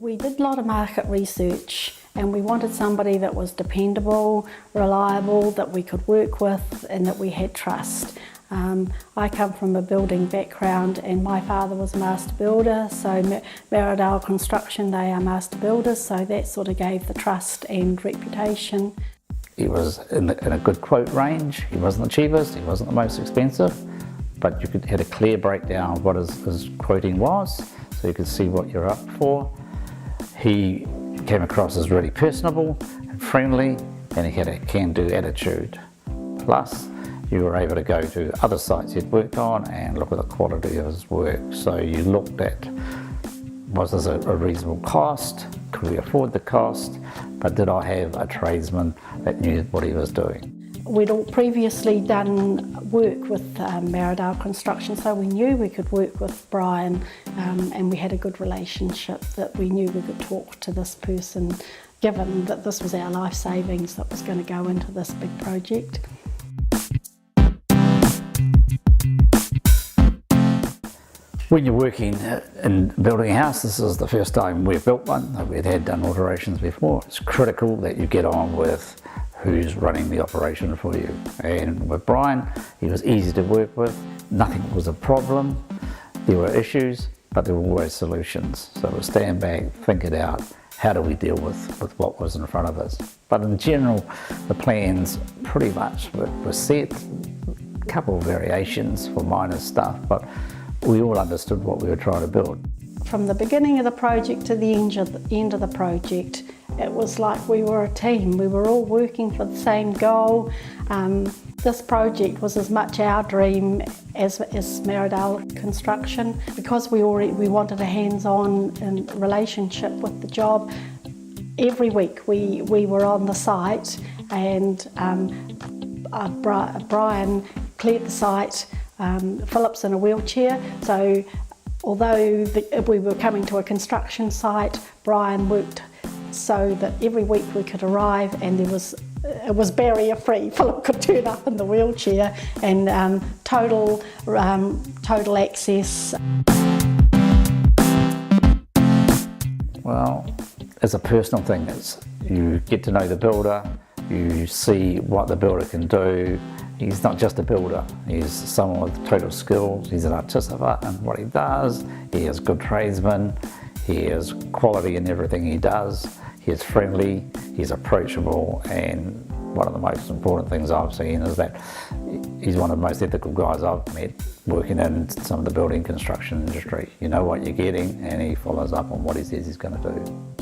We did a lot of market research and we wanted somebody that was dependable, reliable, that we could work with and that we had trust. I come from a building background and my father was a master builder, so Maridale Construction, they are master builders, so that sort of gave the trust and reputation. He was in a good quote range. He wasn't the cheapest, he wasn't the most expensive, but you had a clear breakdown of what his quoting was, so you could see what you're up for. He came across as really personable and friendly, and he had a can-do attitude. Plus, you were able to go to other sites he'd worked on and look at the quality of his work. So you looked at, was this a reasonable cost? Could we afford the cost? But did I have a tradesman that knew what he was doing? We'd all previously done work with Maridale Construction, so we knew we could work with Brian, and we had a good relationship that we knew we could talk to this person, given that this was our life savings that was going to go into this big project. When you're working in building a house, this is the first time we've built one. We'd had done alterations before. It's critical that you get on with who's running the operation for you. And with Brian, he was easy to work with. Nothing was a problem. There were issues, but there were always solutions. So we'll stand back, think it out. How do we deal with what was in front of us? But in general, the plans pretty much were set. A couple of variations for minor stuff, but we all understood what we were trying to build. From the beginning of the project to the end of the project, it was like we were a team. We were all working for the same goal. This project was as much our dream as Maridale Construction, because we wanted a hands-on relationship with the job. Every week we were on the site, and Brian cleared the site. Philip's in a wheelchair, so although we were coming to a construction site, Brian worked so that every week we could arrive and it was barrier free. Philip could turn up in the wheelchair, and total access. Well, it's a personal thing. You get to know the builder, you see what the builder can do. He's not just a builder, he's someone with total skills. He's an artisanate in what he does, he is good tradesman, he has quality in everything he does, he is friendly, he's approachable, and one of the most important things I've seen is that he's one of the most ethical guys I've met working in some of the building construction industry. You know what you're getting, and he follows up on what he says he's going to do.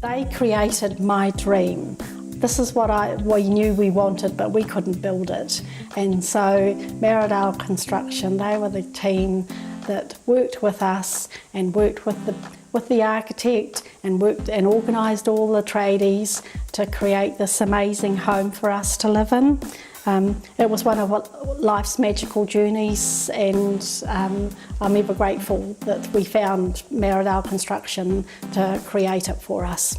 They created my dream. This is what we knew we wanted, but we couldn't build it. And so Maridale Construction, they were the team that worked with us and worked with the architect and worked and organised all the tradies to create this amazing home for us to live in. It was one of life's magical journeys, and I'm ever grateful that we found Maridale Construction to create it for us.